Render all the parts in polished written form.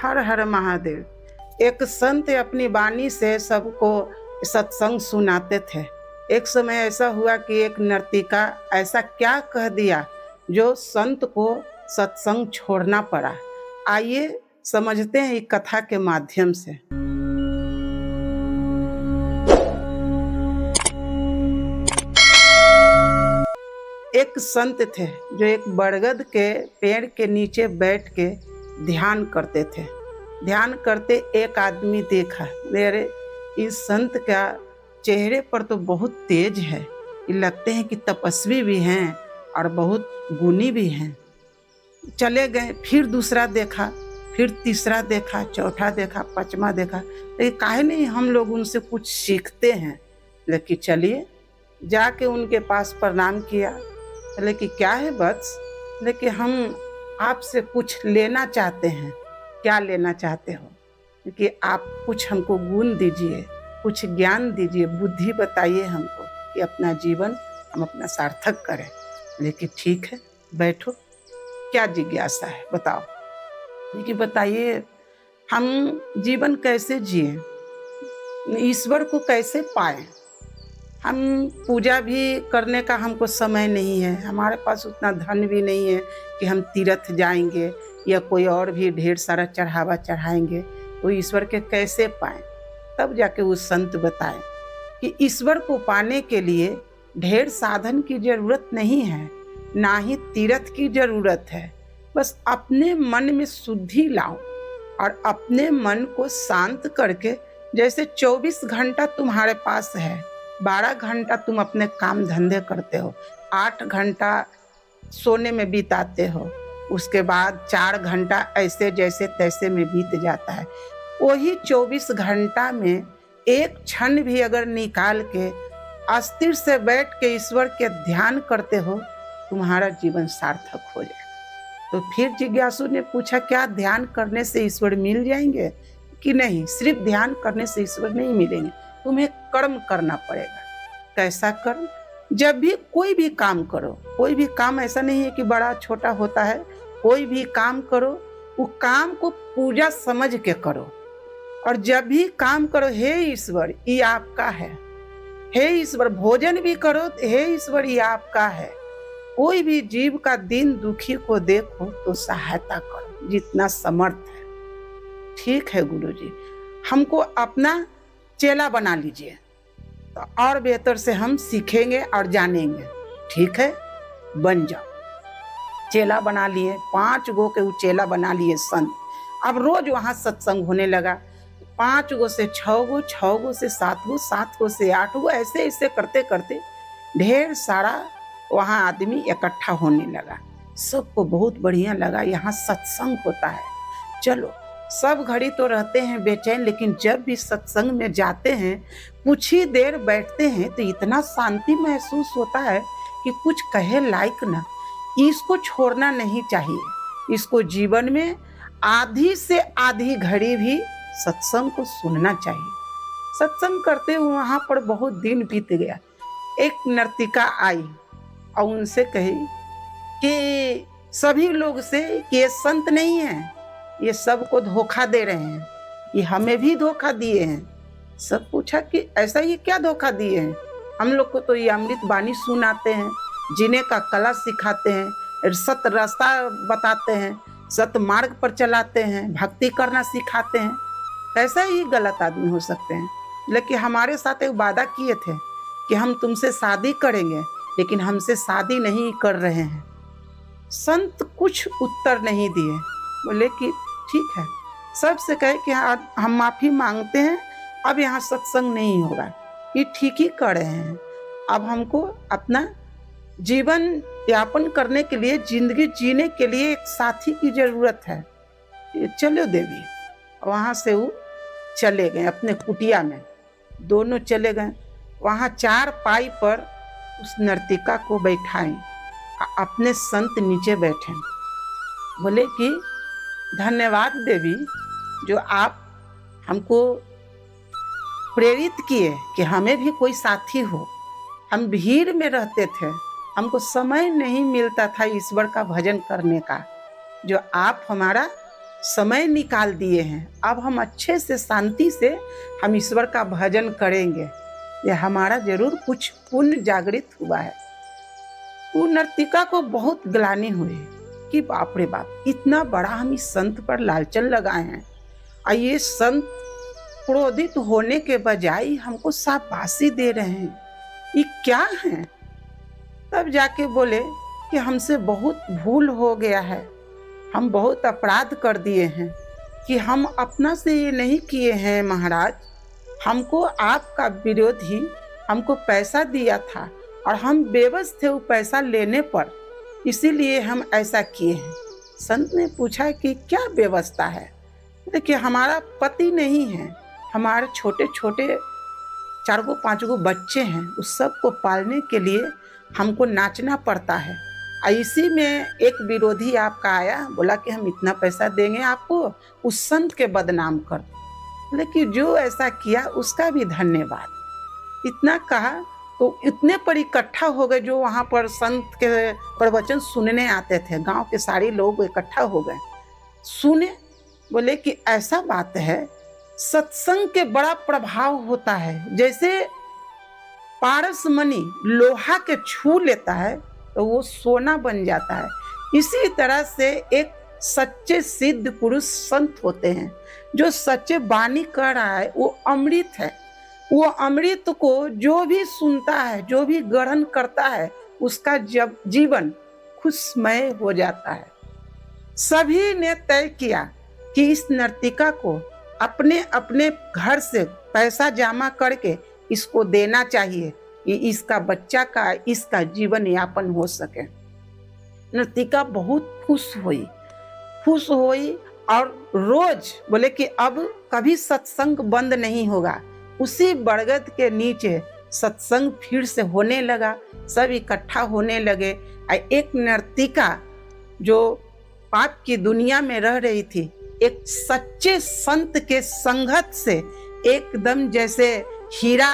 हर हर महादेव। एक संत अपनी वाणी से सबको सत्संग सुनाते थे। एक समय ऐसा हुआ कि एक नर्तिका ऐसा क्या कह दिया जो संत को सत्संग छोड़ना पड़ा। आइए समझते हैं इस कथा के माध्यम से। एक संत थे जो एक बरगद के पेड़ के नीचे बैठ के ध्यान करते थे। ध्यान करते एक आदमी देखा, मेरे इस संत का चेहरे पर तो बहुत तेज है, ये लगते हैं कि तपस्वी भी हैं और बहुत गुणी भी हैं। चले गए, फिर दूसरा देखा, फिर तीसरा देखा, चौथा देखा, पांचवा देखा। लेकिन काहे नहीं हम लोग उनसे कुछ सीखते हैं। लेकिन चलिए जाके उनके पास प्रणाम किया। लेकिन क्या है वत्स, लेकिन हम आपसे कुछ लेना चाहते हैं। क्या लेना चाहते हो कि आप कुछ हमको गुण दीजिए, कुछ ज्ञान दीजिए, बुद्धि बताइए हमको कि अपना जीवन हम अपना सार्थक करें। लेकिन ठीक है, बैठो, क्या जिज्ञासा है बताओ। लेकिन बताइए हम जीवन कैसे जिए, ईश्वर को कैसे पाएं। हम पूजा भी करने का हमको समय नहीं है, हमारे पास उतना धन भी नहीं है कि हम तीर्थ जाएंगे या कोई और भी ढेर सारा चढ़ावा चढ़ाएंगे। तो ईश्वर के कैसे पाएं। तब जाके वो संत बताएं कि ईश्वर को पाने के लिए ढेर साधन की जरूरत नहीं है, ना ही तीर्थ की जरूरत है। बस अपने मन में शुद्धि लाओ और अपने मन को शांत करके, जैसे 24 घंटा तुम्हारे पास है, 12 घंटा तुम अपने काम धंधे करते हो, 8 घंटा सोने में बिताते हो, उसके बाद 4 घंटा ऐसे जैसे तैसे में बीत जाता है। वही 24 घंटा में एक क्षण भी अगर निकाल के अस्थिर से बैठ के ईश्वर के ध्यान करते हो, तुम्हारा जीवन सार्थक हो जाएगा। तो फिर जिज्ञासु ने पूछा, क्या ध्यान करने से ईश्वर मिल जाएंगे कि नहीं? सिर्फ ध्यान करने से ईश्वर नहीं मिलेंगे, तुम्हें कर्म करना पड़ेगा। कैसा कर्म? जब भी कोई भी काम करो, कोई भी काम ऐसा नहीं है कि बड़ा छोटा होता है, कोई भी काम करो वो काम को पूजा समझ के करो। और जब भी काम करो, हे ईश्वर ये आपका है, हे ईश्वर, भोजन भी करो, हे ईश्वर ये आपका है। कोई भी जीव का दिन दुखी को देखो तो सहायता करो जितना समर्थ है। ठीक है गुरुजी, हमको अपना चेला बना लीजिए तो और बेहतर से हम सीखेंगे और जानेंगे। ठीक है, बन जाओ। चेला बना लिए, 5 गो के वो चेला बना लिए संत। अब रोज वहां सत्संग होने लगा। 5 गो से 6 गो, 6 गो से 7 गो, 7 गो से 8 गो, ऐसे ऐसे करते करते ढेर सारा वहां आदमी इकट्ठा होने लगा। सबको बहुत बढ़िया लगा, यहाँ सत्संग होता है। चलो, सब घड़ी तो रहते हैं बेचैन, लेकिन जब भी सत्संग में जाते हैं, कुछ ही देर बैठते हैं तो इतना शांति महसूस होता है कि कुछ कहे लायक ना। इसको छोड़ना नहीं चाहिए। इसको जीवन में आधी से आधी घड़ी भी सत्संग को सुनना चाहिए। सत्संग करते हुए वहां पर बहुत दिन बीत गया। एक नर्तिका आई और उनसे कही कि सभी लोग से कि ये संत नहीं है, ये सबको धोखा दे रहे हैं, ये हमें भी धोखा दिए हैं। सब पूछा कि ऐसा ये क्या धोखा दिए हैं? हम लोग को तो ये अमृत वाणी सुनाते हैं, जीने का कला सिखाते हैं, सत रास्ता बताते हैं, सत मार्ग पर चलाते हैं, भक्ति करना सिखाते हैं। ऐसा ही गलत आदमी हो सकते हैं। लेकिन हमारे साथ एक वादा किए थे कि हम तुमसे शादी करेंगे, लेकिन हमसे शादी नहीं कर रहे हैं। संत कुछ उत्तर नहीं दिए। बोले कि ठीक है, सबसे कहे कि हम माफी मांगते हैं, अब यहाँ सत्संग नहीं होगा। ये ठीक ही कर रहे हैं। अब हमको अपना जीवन यापन करने के लिए, जिंदगी जीने के लिए एक साथी की जरूरत है। चलो देवी। वहाँ से वो चले गए अपने कुटिया में, दोनों चले गए। वहाँ 4 पाई पर उस नर्तिका को बैठाएं, अपने संत नीचे बैठे। बोले कि धन्यवाद देवी, जो आप हमको प्रेरित किए कि हमें भी कोई साथी हो। हम भीड़ में रहते थे, हमको समय नहीं मिलता था ईश्वर का भजन करने का। जो आप हमारा समय निकाल दिए हैं। अब हम अच्छे से शांति से हम ईश्वर का भजन करेंगे। ये हमारा जरूर कुछ पुण्य जागृत हुआ है। वो नर्तिका को बहुत ग्लानि हुई कि बाप रे बाप, इतना बड़ा हम इस संत पर लालचन लगाए हैं और ये संत क्रोधित होने के बजाय हमको शाबाशी दे रहे हैं, ये क्या है। तब जाके बोले कि हमसे बहुत भूल हो गया है, हम बहुत अपराध कर दिए हैं कि हम अपना से ये नहीं किए हैं महाराज। हमको आपका विरोधी हमको पैसा दिया था और हम बेबस थे वो पैसा लेने पर, इसीलिए हम ऐसा किए हैं। संत ने पूछा कि क्या व्यवस्था है। देखिए, हमारा पति नहीं है, हमारे छोटे छोटे 4 गो 5 गो बच्चे हैं, उस सब को पालने के लिए हमको नाचना पड़ता है। इसी में एक विरोधी आपका आया, बोला कि हम इतना पैसा देंगे आपको, उस संत के बदनाम कर। लेकिन जो ऐसा किया उसका भी धन्यवाद। इतना कहा तो इतने पर इकट्ठा हो गए जो वहाँ पर संत के प्रवचन सुनने आते थे। गांव के सारे लोग इकट्ठा हो गए, सुने। बोले कि ऐसा बात है, सत्संग के बड़ा प्रभाव होता है। जैसे पारस मणि लोहा के छू लेता है तो वो सोना बन जाता है, इसी तरह से एक सच्चे सिद्ध पुरुष संत होते हैं। जो सच्चे वाणी कर रहा है वो अमृत है। वो अमृत को जो भी सुनता है, जो भी ग्रहण करता है, उसका जब जीवन खुशमय हो जाता है। सभी ने तय किया कि इस नर्तिका को अपने अपने घर से पैसा जमा करके इसको देना चाहिए कि इसका बच्चा का इसका जीवन यापन हो सके। नर्तिका बहुत खुश हुई और रोज बोले कि अब कभी सत्संग बंद नहीं होगा। उसी बरगद के नीचे सत्संग फिर से होने लगा, सब इकट्ठा होने लगे। एक नर्तिका जो पाप की दुनिया में रह रही थी, एक सच्चे संत के संगत से एकदम जैसे हीरा,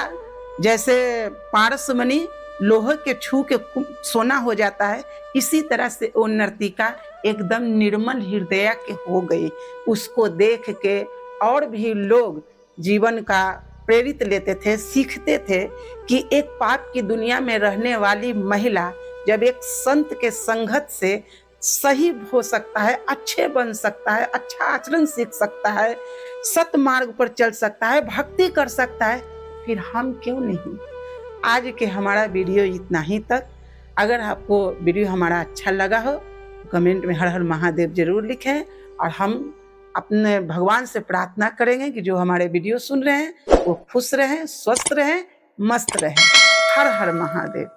जैसे पारस मणि लोहे के छू के सोना हो जाता है, इसी तरह से वो नर्तिका एकदम निर्मल हृदय के हो गई। उसको देख के और भी लोग जीवन का प्रेरित लेते थे, सीखते थे कि एक पाप की दुनिया में रहने वाली महिला जब एक संत के संगत से सही हो सकता है, अच्छे बन सकता है, अच्छा आचरण सीख सकता है, सत मार्ग पर चल सकता है, भक्ति कर सकता है, फिर हम क्यों नहीं। आज के हमारा वीडियो इतना ही तक। अगर आपको वीडियो हमारा अच्छा लगा हो, कमेंट में हर हर महादेव जरूर लिखें। और हम अपने भगवान से प्रार्थना करेंगे कि जो हमारे वीडियो सुन रहे हैं वो खुश रहें, स्वस्थ रहें, मस्त रहें। हर हर महादेव।